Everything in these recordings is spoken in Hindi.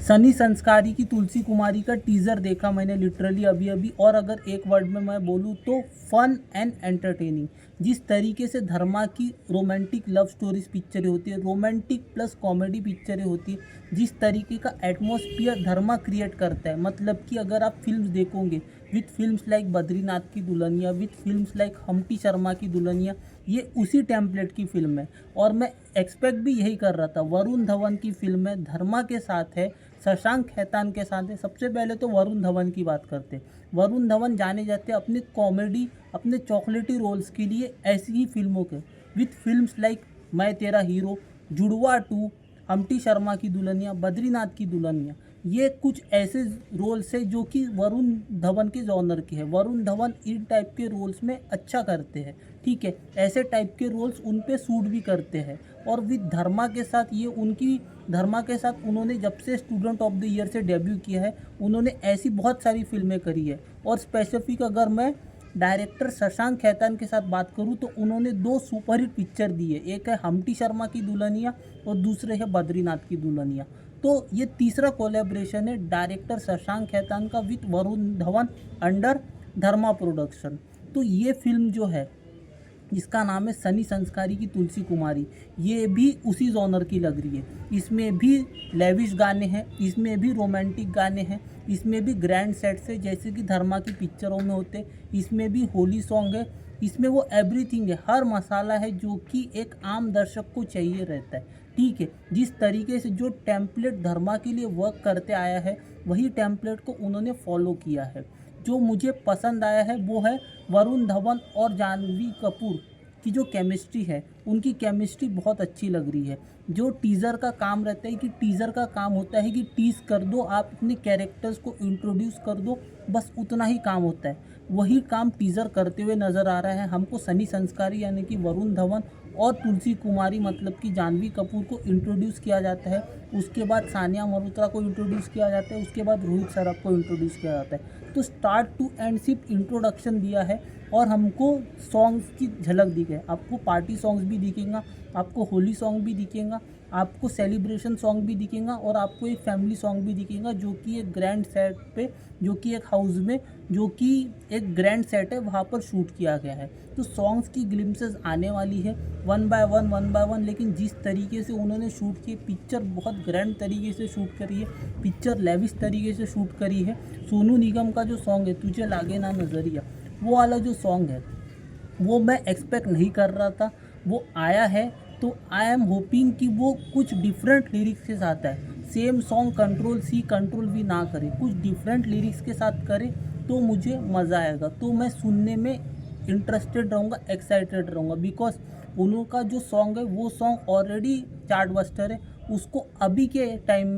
सनी संस्कारी की तुलसी कुमारी का टीज़र देखा मैंने लिटरली अभी अभी, और अगर एक वर्ड में मैं बोलूँ तो फन एंड एंटरटेनिंग। जिस तरीके से धर्मा की रोमांटिक लव स्टोरीज पिक्चरें होती है, रोमांटिक प्लस कॉमेडी पिक्चरें होती है, जिस तरीके का एटमॉस्फेयर धर्मा क्रिएट करता है, मतलब कि अगर आप फिल्म्स देखोगे विथ फिल्म्स लाइक बद्रीनाथ की Dulhania, with films like Humpty Sharma की दुल्हनिया, ये उसी टेम्पलेट की फिल्म है। और मैं एक्सपेक्ट भी यही कर रहा था। वरुण धवन की फिल्म है, धर्मा के साथ है, शशांक खेतान के साथ है। सबसे पहले तो वरुण धवन की बात करते हैं। वरुण धवन जाने जाते हैं अपने कॉमेडी, अपने चॉकलेटी रोल्स के लिए ऐसी ही फिल्मों के, विथ फिल्म्स लाइक मैं तेरा हीरो, जुड़वा 2, हम्टी शर्मा की दुल्हनिया, बद्रीनाथ की दुल्हनिया। ये कुछ ऐसे रोल्स है जो कि वरुण धवन के जॉनर के हैं। वरुण धवन इन टाइप के रोल्स में अच्छा करते हैं, ठीक है, ऐसे टाइप के रोल्स उन पे सूट भी करते हैं। और विद धर्मा के साथ ये उनकी, धर्मा के साथ उन्होंने जब से स्टूडेंट ऑफ द ईयर से डेब्यू किया है, उन्होंने ऐसी बहुत सारी फिल्में करी है। और स्पेसिफिक अगर मैं डायरेक्टर शशांक खेतान के साथ बात करूं तो उन्होंने 2 सुपरहिट पिक्चर दी है, एक है हम्टी शर्मा की दुल्हनिया और दूसरे है बद्रीनाथ की दुल्हनिया। तो ये तीसरा कोलैबोरेशन है डायरेक्टर शशांक खेतान का with Varun Dhawan under Dharma production. तो ये फिल्म जो है, इसका नाम है सनी संस्कारी की तुलसी कुमारी, ये भी उसी जॉनर की लग रही है। इसमें भी लेविश गाने हैं, इसमें भी रोमांटिक गाने हैं, इसमें भी ग्रैंड सेट्स है जैसे कि धर्मा की पिक्चरों में होते, इसमें भी होली सॉन्ग है, इसमें वो एवरीथिंग है, हर मसाला है जो कि एक आम दर्शक को चाहिए रहता है, ठीक है। जिस तरीके से जो टेम्पलेट धर्मा के लिए वर्क करते आया है, वही टेम्पलेट को उन्होंने फॉलो किया है। जो मुझे पसंद आया है वो है वरुण धवन और जानवी कपूर की जो केमिस्ट्री है, उनकी केमिस्ट्री बहुत अच्छी लग रही है। जो टीज़र का काम रहता है कि टीज़र का काम होता है कि टीज़ कर दो, आप अपने कैरेक्टर्स को इंट्रोड्यूस कर दो, बस उतना ही काम होता है। वही काम टीज़र करते हुए नज़र आ रहा है हमको। सनी संस्कारी यानी कि वरुण धवन और तुलसी कुमारी मतलब कि जानवी कपूर को इंट्रोड्यूस किया जाता है, उसके बाद सानिया मल्होत्रा को इंट्रोड्यूस किया जाता है, उसके बाद रोहित शेट्टी को इंट्रोड्यूस किया जाता है। तो स्टार्ट टू एंड सिर्फ इंट्रोडक्शन दिया है और हमको सॉन्ग्स की झलक दी गई। आपको पार्टी सॉन्ग्स भी दिखेगा, आपको होली सॉन्ग भी दिखेगा, आपको सेलिब्रेशन सॉन्ग भी दिखेगा और आपको एक फैमिली सॉन्ग भी दिखेगा जो कि एक ग्रैंड सेट पे, जो कि एक हाउस में, जो कि एक ग्रैंड सेट है वहाँ पर शूट किया गया है। तो सॉन्ग्स की ग्लिम्सेस आने वाली है वन बाय वन, लेकिन जिस तरीके से उन्होंने शूट किए, पिक्चर बहुत ग्रैंड तरीके से शूट करी है, पिक्चर लेविश तरीके से शूट करी है। सोनू निगम का जो सॉन्ग है तुझे लागे ना नज़रिया, वो वाला जो सॉन्ग है वो मैं एक्सपेक्ट नहीं कर रहा था, वो आया है तो आई एम होपिंग कि वो कुछ डिफरेंट लिरिक्स के साथ है। Same song control C control V ना करे, कुछ डिफरेंट लिरिक्स के साथ करे तो मुझे मज़ा आएगा, तो मैं सुनने में इंटरेस्टेड रहूँगा, एक्साइटेड रहूँगा। बिकॉज उनका जो सॉन्ग है वो सॉन्ग ऑलरेडी चार्टबस्टर है, उसको अभी के टाइम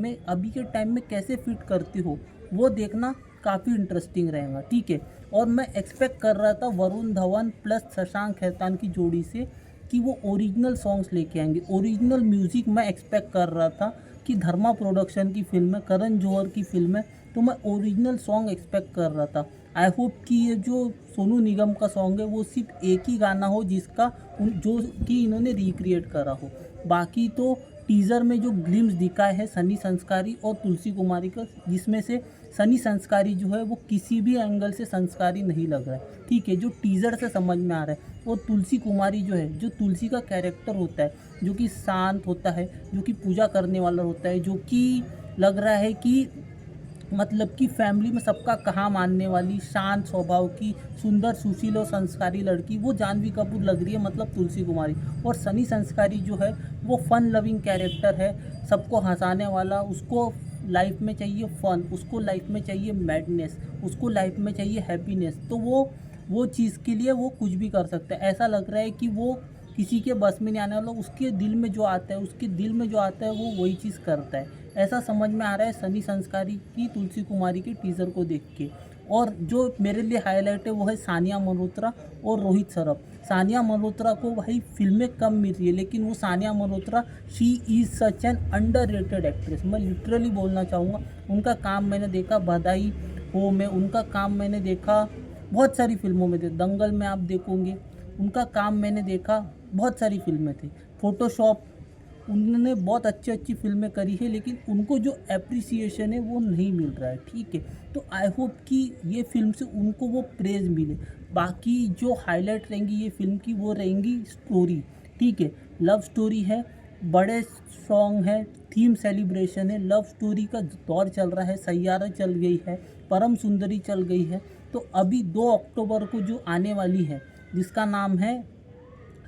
में कैसे फिट करते हो वो देखना काफ़ी इंटरेस्टिंग रहेगा, ठीक है। और मैं एक्सपेक्ट कर रहा था वरुण धवन प्लस शशांक खेतान की जोड़ी से कि वो ओरिजिनल सॉन्ग्स लेके आएंगे, ओरिजिनल म्यूज़िक मैं एक्सपेक्ट कर रहा था कि धर्मा प्रोडक्शन की फिल्म है, करण जौहर की फिल्म है, तो मैं ओरिजिनल सॉन्ग एक्सपेक्ट कर रहा था। आई होप कि ये जो सोनू निगम का सॉन्ग है वो सिर्फ एक ही गाना हो जिसका जो कि इन्होंने रिक्रिएट करा हो। बाकी तो टीज़र में जो ग्लिम्स दिखा है सनी संस्कारी और तुलसी कुमारी का, जिसमें से सनी संस्कारी जो है वो किसी भी एंगल से संस्कारी नहीं लग रहा है, ठीक है, जो टीज़र से समझ में आ रहा है। और तुलसी कुमारी जो है, जो तुलसी का कैरेक्टर होता है, जो कि शांत होता है, जो कि पूजा करने वाला होता है, जो कि लग रहा है कि मतलब कि फैमिली में सबका कहा मानने वाली, शांत स्वभाव की, सुंदर सुशील और संस्कारी लड़की, वो जानवी कपूर लग रही है, मतलब तुलसी कुमारी। और सनी संस्कारी जो है वो फन लविंग कैरेक्टर है, सबको हंसाने वाला, उसको लाइफ में चाहिए फन, उसको लाइफ में चाहिए मैडनेस, उसको लाइफ में चाहिए हैप्पीनेस। तो वो चीज़ के लिए वो कुछ भी कर सकता है। ऐसा लग रहा है कि वो किसी के बस में नहीं आने वाला, उसके दिल में जो आता है, उसके दिल में जो आता है वो वही चीज़ करता है, ऐसा समझ में आ रहा है सनी संस्कारी की तुलसी कुमारी के टीज़र को देख के। और जो मेरे लिए हाईलाइट है वो है सानिया मल्होत्रा और रोहित शेट्टी। सानिया मल्होत्रा को भाई फिल्में कम मिल रही है, लेकिन वो Sania Malhotra she is such an underrated actress, मैं लिटरली बोलना चाहूँगा। उनका काम मैंने देखा बधाई हो में, उनका काम मैंने देखा बहुत सारी फिल्मों में थे, दंगल में आप देखोगे, उनका काम मैंने देखा बहुत सारी फिल्में थी, फोटोशॉप, उन्होंने बहुत अच्छी अच्छी फिल्में करी है, लेकिन उनको जो एप्रिसिएशन है वो नहीं मिल रहा है, ठीक है। तो आई होप कि ये फिल्म से उनको वो प्रेज़ मिले। बाकी जो हाईलाइट रहेंगी ये फिल्म की वो रहेंगी स्टोरी, ठीक है। लव स्टोरी है, बड़े सॉन्ग है, थीम सेलिब्रेशन है, लव स्टोरी का दौर चल रहा है, सैयारा चल गई है, परम सुंदरी चल गई है। तो अभी 2 अक्टूबर को जो आने वाली है जिसका नाम है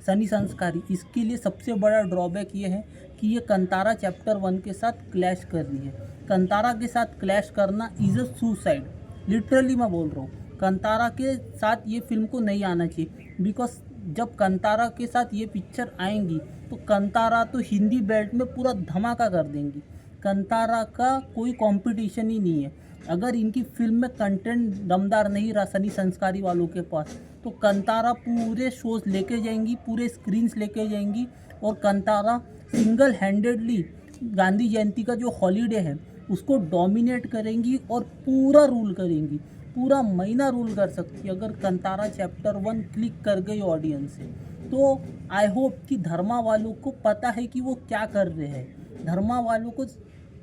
सनी संस्कारी, इसके लिए सबसे बड़ा ड्रॉबैक ये है कि ये कंतारा चैप्टर 1 के साथ क्लैश कर रही है। कंतारा के साथ क्लैश करना इज़ अ सुसाइड, लिटरली मैं बोल रहा हूँ। कंतारा के साथ ये फिल्म को नहीं आना चाहिए, बिकॉज जब कंतारा के साथ ये पिक्चर आएंगी तो कंतारा तो हिंदी बेल्ट में पूरा धमाका कर देंगी। कंतारा का कोई कंपटीशन ही नहीं है। अगर इनकी फिल्म में कंटेंट दमदार नहीं रहा सनी संस्कारी वालों के पास, तो कंतारा पूरे शोज लेके जाएंगी, पूरे स्क्रीन्स लेके जाएंगी, और कंतारा सिंगल हैंडेडली गांधी जयंती का जो हॉलीडे है उसको डोमिनेट करेंगी और पूरा रूल करेंगी, पूरा महीना रूल कर सकती है अगर कंतारा चैप्टर 1 क्लिक कर गई ऑडियंस से। तो आई होप कि धर्मा वालों को पता है कि वो क्या कर रहे हैं। धर्मा वालों को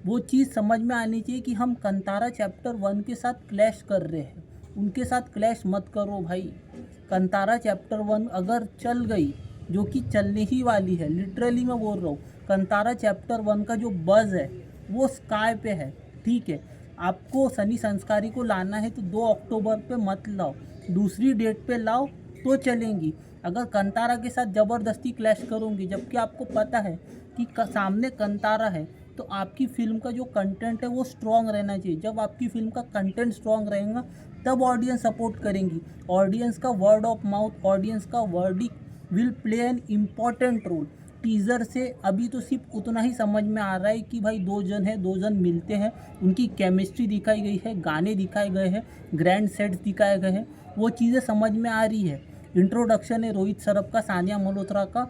वो चीज़ समझ में आनी चाहिए कि हम कंतारा चैप्टर 1 के साथ क्लैश कर रहे हैं, उनके साथ क्लैश मत करो भाई। कंतारा चैप्टर 1 अगर चल गई, जो कि चलने ही वाली है, लिटरली मैं बोल रहा हूँ, कंतारा चैप्टर 1 का जो बज़ है वो स्काई पे है, ठीक है। आपको सनी संस्कारी को लाना है तो 2 अक्टूबर पे मत लाओ, दूसरी डेट पे लाओ तो चलेंगी। अगर कंतारा के साथ ज़बरदस्ती क्लैश करूँगी, जबकि आपको पता है कि सामने कंतारा है, तो आपकी फ़िल्म का जो कंटेंट है वो स्ट्रॉन्ग रहना चाहिए। जब आपकी फ़िल्म का कंटेंट स्ट्रॉन्ग रहेगा तब ऑडियंस सपोर्ट करेंगी। ऑडियंस का वर्ड ऑफ माउथ, ऑडियंस का verdict will play an important role. Teaser से अभी तो सिर्फ उतना ही समझ में आ रहा है कि भाई 2 जन है, 2 जन मिलते हैं, उनकी केमिस्ट्री दिखाई गई है, गाने दिखाए गए हैं, ग्रैंड सेट्स दिखाए गए हैं, वो चीज़ें समझ में आ रही है। इंट्रोडक्शन है रोहित सरफ का, सानिया मल्होत्रा का,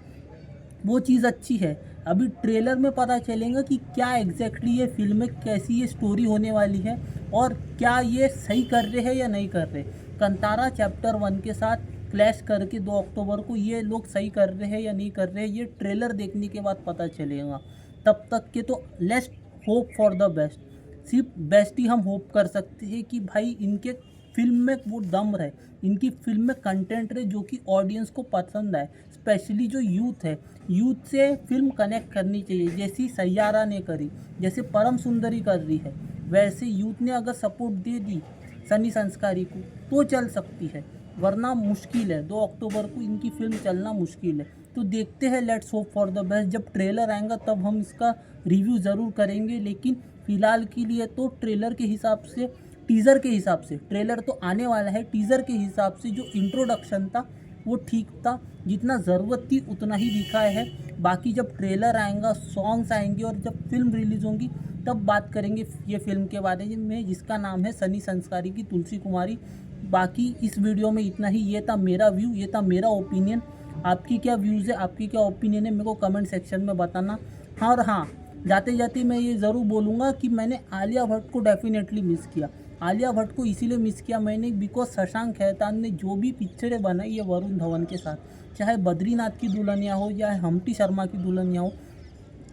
वो चीज़ अच्छी है। अभी ट्रेलर में पता चलेगा कि क्या एग्जैक्टली ये फिल्म में कैसी ये स्टोरी होने वाली है और क्या ये सही कर रहे हैं या नहीं कर रहे। कंतारा चैप्टर 1 के साथ क्लैश करके 2 अक्टूबर को ये लोग सही कर रहे हैं या नहीं कर रहे, ये ट्रेलर देखने के बाद पता चलेगा। तब तक के तो let's hope for the best. सिर्फ बेस्ट ही हम होप कर सकते हैं कि भाई इनके फिल्म में वो दम रहे, इनकी फिल्म में कंटेंट रहे जो कि ऑडियंस को पसंद आए। स्पेशली जो यूथ है, यूथ से फिल्म कनेक्ट करनी चाहिए, जैसी सैयारा ने करी, जैसे परम सुंदरी कर रही है, वैसे यूथ ने अगर सपोर्ट दे दी सनी संस्कारी को तो चल सकती है, वरना मुश्किल है। 2 अक्टूबर को इनकी फिल्म चलना मुश्किल है। तो देखते हैं, let's hope for the best. जब ट्रेलर आएगा तब हम इसका रिव्यू ज़रूर करेंगे, लेकिन फ़िलहाल के लिए तो ट्रेलर के हिसाब से, टीज़र के हिसाब से, ट्रेलर तो आने वाला है, टीज़र के हिसाब से जो इंट्रोडक्शन था वो ठीक था, जितना ज़रूरत थी उतना ही दिखाया है। बाकी जब ट्रेलर आएगा, सॉन्ग्स आएंगे और जब फिल्म रिलीज़ होंगी तब बात करेंगे ये फिल्म के बारे में, जिसका नाम है सनी संस्कारी की तुलसी कुमारी। बाकी इस वीडियो में इतना ही। ये था मेरा व्यू, ये था मेरा ओपिनियन। आपकी क्या व्यूज़ है, आपकी क्या ओपिनियन है, मेरे को कमेंट सेक्शन में बताना। हाँ, और हाँ, जाते जाते मैं ये ज़रूर बोलूँगा कि मैंने आलिया भट्ट को डेफिनेटली मिस किया। आलिया भट्ट को इसीलिए मिस किया मैंने बिकॉज शशांक खेतान ने जो भी पिक्चरें बनाई है वरुण धवन के साथ, चाहे बद्रीनाथ की दुल्हनिया हो या हम्टी शर्मा की दुल्हनिया हो,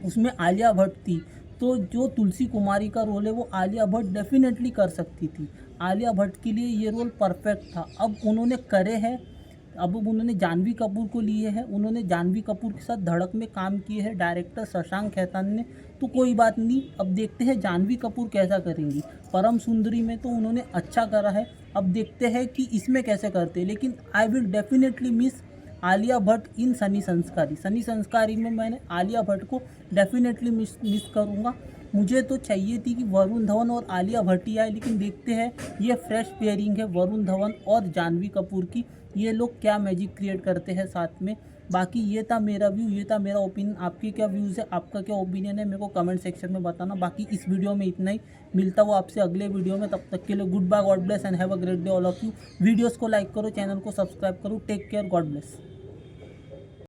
उसमें आलिया भट्ट थी। तो जो तुलसी कुमारी का रोल है वो आलिया भट्ट डेफिनेटली कर सकती थी। आलिया भट्ट के लिए ये रोल परफेक्ट था। अब उन्होंने करे हैं, अब उन्होंने जानवी कपूर को लिए हैं, उन्होंने जानवी कपूर के साथ धड़क में काम किए हैं डायरेक्टर शशांक खेतान ने, तो कोई बात नहीं। अब देखते हैं जानवी कपूर कैसा करेंगी। परम सुंदरी में तो उन्होंने अच्छा करा है, अब देखते हैं कि इसमें कैसे करते हैं। लेकिन I will definitely miss Alia Bhatt in Sunny Sanskari. Sunny संस्कारी में मैंने आलिया भट्ट को डेफिनेटली मिस करूँगा। मुझे तो चाहिए थी कि वरुण धवन और आलिया भट्ट ही आए, लेकिन देखते हैं ये फ्रेश पेयरिंग है वरुण धवन और जानवी कपूर की, ये लोग क्या मैजिक क्रिएट करते हैं साथ में। बाकी ये था मेरा व्यू, ये था मेरा ओपिनियन। आपके क्या व्यूज़ है, आपका क्या ओपिनियन है, मेरे को कमेंट सेक्शन में बताना। बाकी इस वीडियो में इतना ही, मिलता हुआ आपसे अगले वीडियो में। तब तक के लिए good bye, God bless and have a great day all of you. Videos को लाइक करो, चैनल को सब्सक्राइब करो। Take care, God bless.